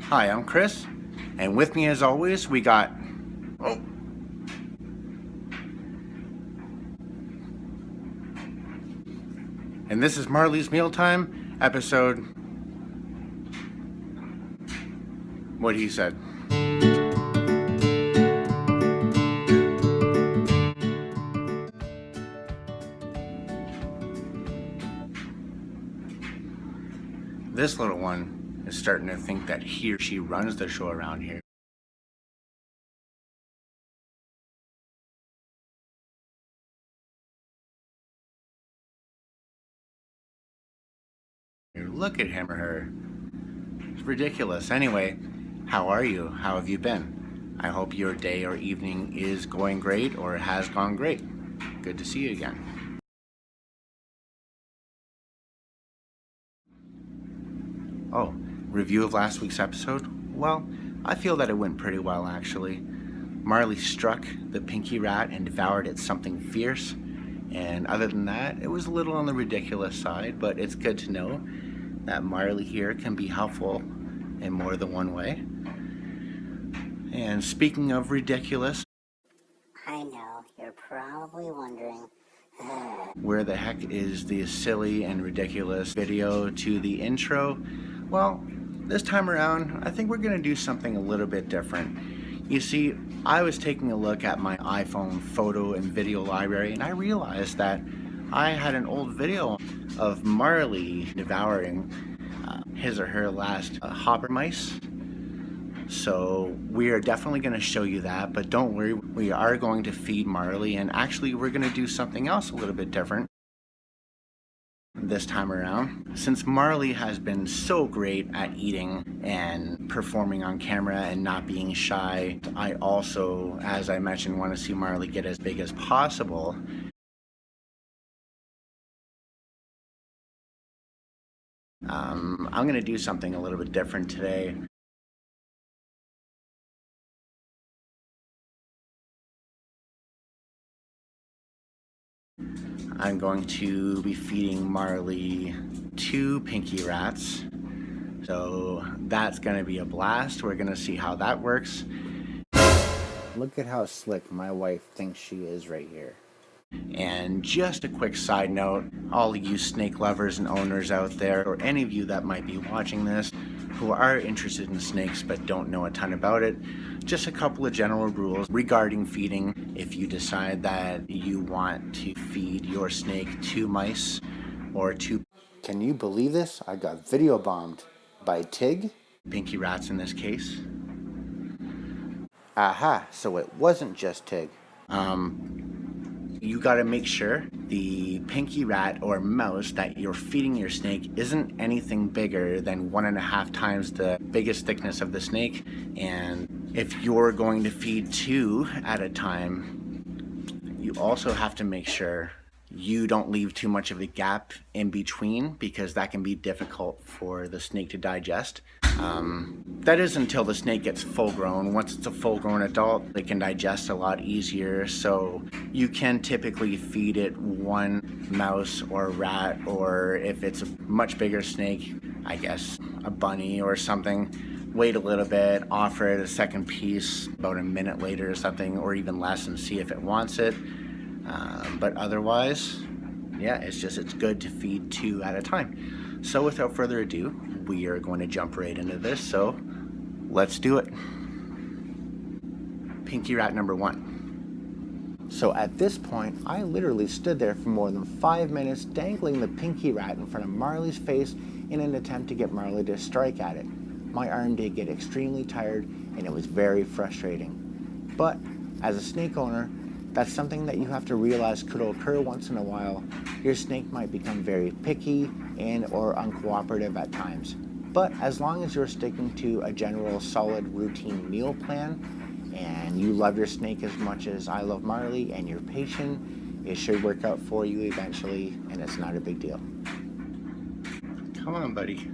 Hi, I'm Chris, and with me as always, we got... Oh. And this is Marley's Mealtime, episode... what he said. This little one is starting to think that he or she runs the show around here. Look at him or her. It's ridiculous. Anyway, how are you? How have you been? I hope your day or evening is going great or has gone great. Good to see you again. Oh, review of last week's episode? Well, I feel that it went pretty well actually. Marley struck the pinky rat and devoured it something fierce. And other than that, it was a little on the ridiculous side, but it's good to know that Marley here can be helpful in more than one way. And speaking of ridiculous, I know, you're probably wondering, where the heck is the silly and ridiculous video to the intro? Well, this time around, I think we're gonna do something a little bit different. You see, I was taking a look at my iPhone photo and video library and I realized that I had an old video of Marley devouring his or her last hopper mice. So we are definitely going to show you that, but don't worry, we are going to feed Marley, and actually we're going to do something else a little bit different this time around. Since Marley has been so great at eating and performing on camera and not being shy, I also, as I mentioned, want to see Marley get as big as possible. I'm going to do something a little bit different today. I'm going to be feeding Marley 2 pinky rats. So that's going to be a blast. We're going to see how that works. Look at how slick my wife thinks she is right here. And just a quick side note, all of you snake lovers and owners out there, or any of you that might be watching this who are interested in snakes but don't know a ton about it, just a couple of general rules regarding feeding. If you decide that you want to feed your snake 2 mice or 2... Can you believe this? I got video bombed by Tig, pinky rats in this case. Aha, so it wasn't just Tig. You gotta make sure the pinky rat or mouse that you're feeding your snake isn't anything bigger than 1.5 times the biggest thickness of the snake. And if you're going to feed 2 at a time, you also have to make sure you don't leave too much of a gap in between, because that can be difficult for the snake to digest. That is until the snake gets full grown. Once it's a full grown adult, it can digest a lot easier. So you can typically feed it 1 mouse or rat, or if it's a much bigger snake, I guess a bunny or something, wait a little bit, offer it a second piece about a minute later or something, or even less, and see if it wants it. But otherwise, yeah, it's good to feed 2 at a time. So without further ado, we are going to jump right into this, so let's do it. Pinky rat number 1. So at this point, I literally stood there for more than 5 minutes dangling the pinky rat in front of Marley's face in an attempt to get Marley to strike at it. My arm did get extremely tired and it was very frustrating. But as a snake owner, that's something that you have to realize could occur once in a while. Your snake might become very picky and or uncooperative at times. But as long as you're sticking to a general solid routine meal plan and you love your snake as much as I love Marley and you're patient, it should work out for you eventually, and it's not a big deal. Come on, buddy.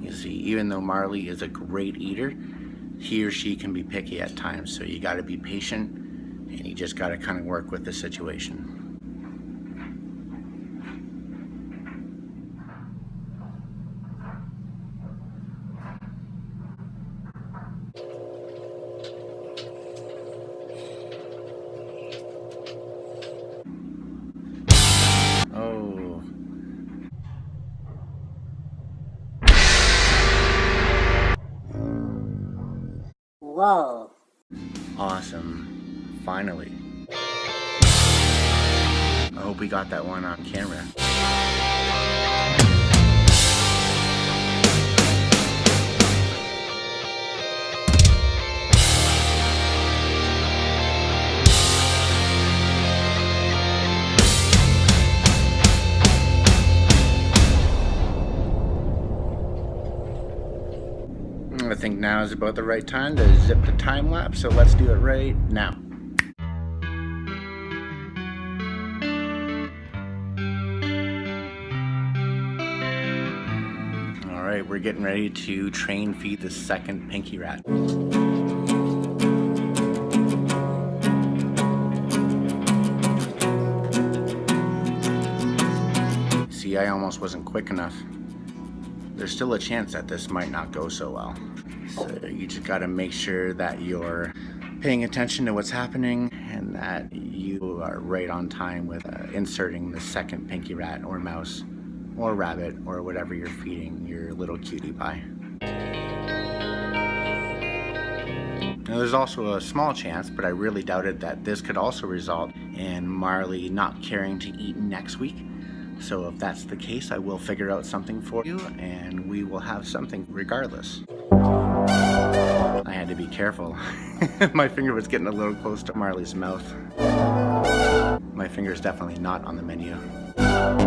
You see, even though Marley is a great eater, he or she can be picky at times, so you gotta be patient and you just gotta kind of work with the situation. Whoa. Awesome. Finally. I hope we got that one on camera. I think now is about the right time to zip the time lapse, so let's do it right now. Alright, we're getting ready to train feed the second pinky rat. See, I almost wasn't quick enough. There's still a chance that this might not go so well. So you just gotta make sure that you're paying attention to what's happening and that you are right on time with inserting the second pinky rat or mouse or rabbit or whatever you're feeding your little cutie pie. Now there's also a small chance, but I really doubted, that this could also result in Marley not caring to eat next week. So if that's the case, I will figure out something for you and we will have something regardless. I had to be careful. My finger was getting a little close to Marley's mouth. My finger is definitely not on the menu. Wow.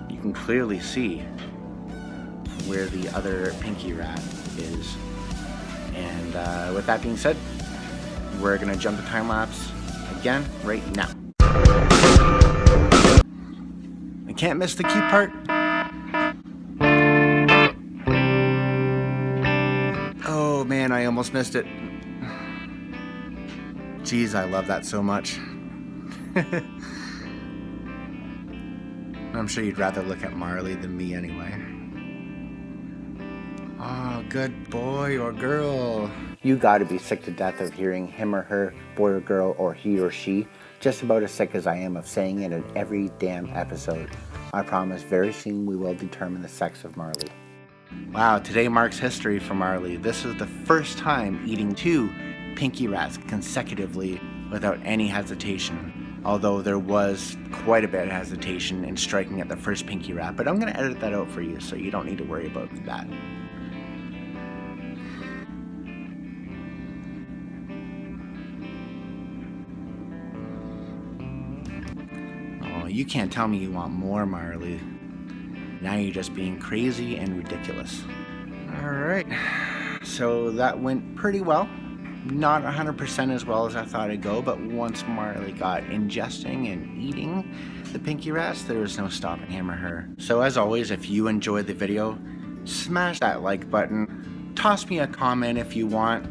You can clearly see where the other pinky rat is. And with that being said, we're gonna jump the time lapse again right now. I can't miss the key part. Oh man, I almost missed it. Jeez, I love that so much. I'm sure you'd rather look at Marley than me anyway. Oh, good boy or girl. You gotta be sick to death of hearing him or her, boy or girl, or he or she, just about as sick as I am of saying it in every damn episode. I promise very soon we will determine the sex of Marley. Wow, today marks history for Marley. This is the first time eating 2 pinky rats consecutively without any hesitation. Although there was quite a bit of hesitation in striking at the first pinky rat, but I'm gonna edit that out for you so you don't need to worry about that. You can't tell me you want more, Marley. Now you're just being crazy and ridiculous. Alright, so that went pretty well. Not 100% as well as I thought it'd go, but once Marley got ingesting and eating the pinky rats, there was no stopping him or her. So as always, if you enjoyed the video, smash that like button. Toss me a comment if you want.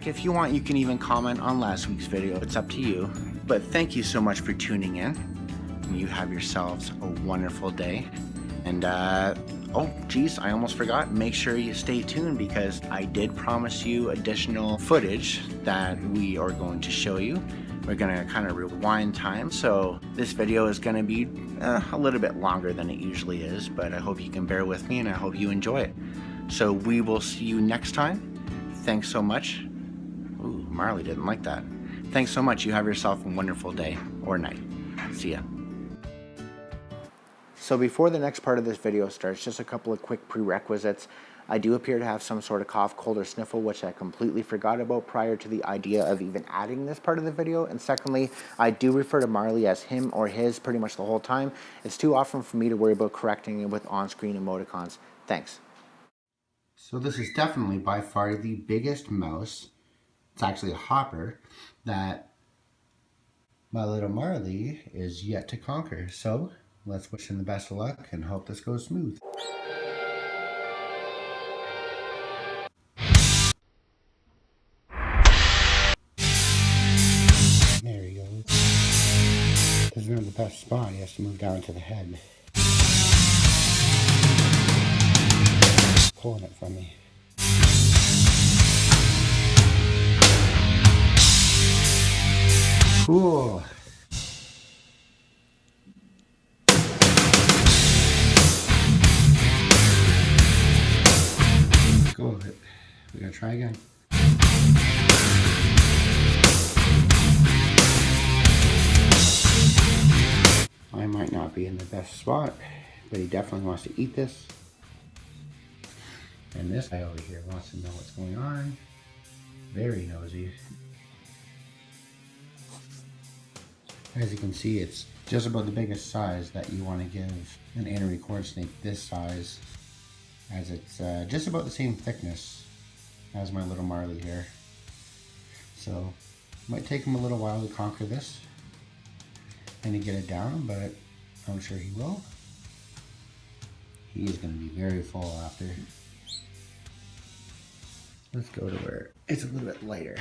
If you want, you can even comment on last week's video. It's up to you. But thank you so much for tuning in. You have yourselves a wonderful day. And oh geez, I almost forgot. Make sure you stay tuned because I did promise you additional footage that we are going to show you. We're gonna kind of rewind time, so this video is gonna be a little bit longer than it usually is, but I hope you can bear with me and I hope you enjoy it. So we will see you next time. Thanks so much. Ooh, Marley didn't like that. Thanks so much. You have yourself a wonderful day or night. See ya. So before the next part of this video starts, just a couple of quick prerequisites. I do appear to have some sort of cough, cold, or sniffle, which I completely forgot about prior to the idea of even adding this part of the video. And secondly, I do refer to Marley as him or his pretty much the whole time. It's too often for me to worry about correcting it with on-screen emoticons. Thanks. So this is definitely by far the biggest mouse. It's actually a hopper that my little Marley is yet to conquer. So let's wish him the best of luck and hope this goes smooth. There he goes. the best spot. He has to move down to the head. Pulling it from me. Cool. Let's go with it. We gotta try again. I might not be in the best spot, but he definitely wants to eat this. And this guy over here wants to know what's going on. Very nosy. As you can see, it's just about the biggest size that you want to give an annery corn snake this size, as it's just about the same thickness as my little Marley here. So it might take him a little while to conquer this and to get it down, but I'm sure he will. He is going to be very full after. Let's go to where it's a little bit lighter.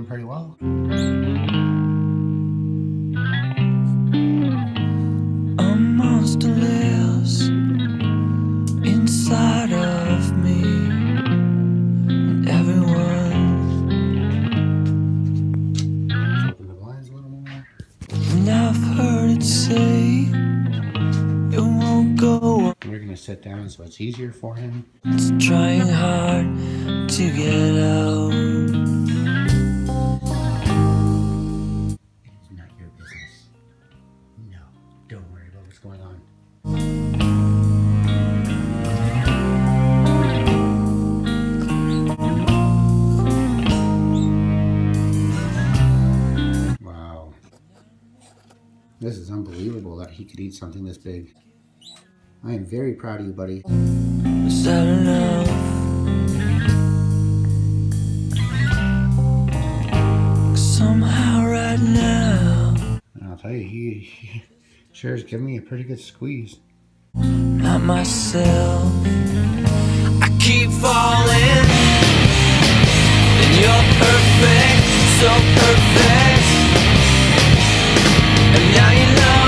Pretty well. A monster lives inside of me, and everyone. Open the blinds a little more. And I've heard it say it won't go. We're gonna sit down so it's easier for him. It's trying hard to get out. Don't worry about what's going on. Wow. This is unbelievable that he could eat something this big. I am very proud of you, buddy. Is that enough? Somehow right now, And I'll tell you, he sure is giving me a pretty good squeeze. not myself. I keep falling, and you're perfect, so perfect. And now you know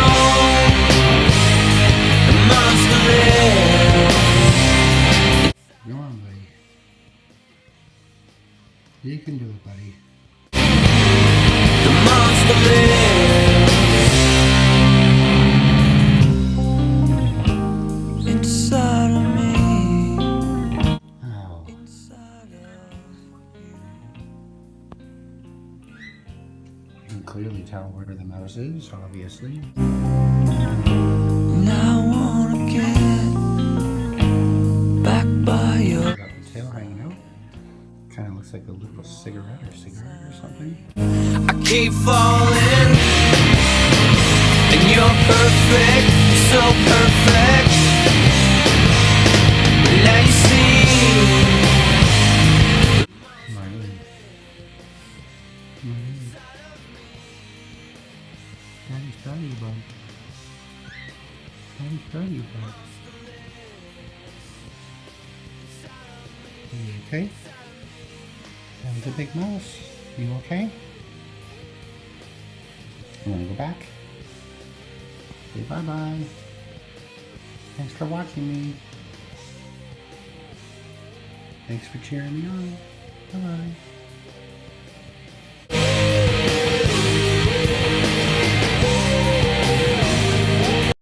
the monster lives. Come on, buddy. You can do it, buddy. The monster lives. Inside of me. Oh. Inside of You can clearly tell where the mouse is, obviously. And I wanna get back by your. Got the tail hanging out. Kind of looks like a little cigarette or something. I keep falling, and you're perfect, so perfect. But now you see. Marley. Daddy's proud of you, bud. Daddy's proud of you, bud. Are you okay? That was a big mouse. You okay? You wanna go back? Say bye-bye. Thanks for watching me. Thanks for cheering me on. Bye-bye.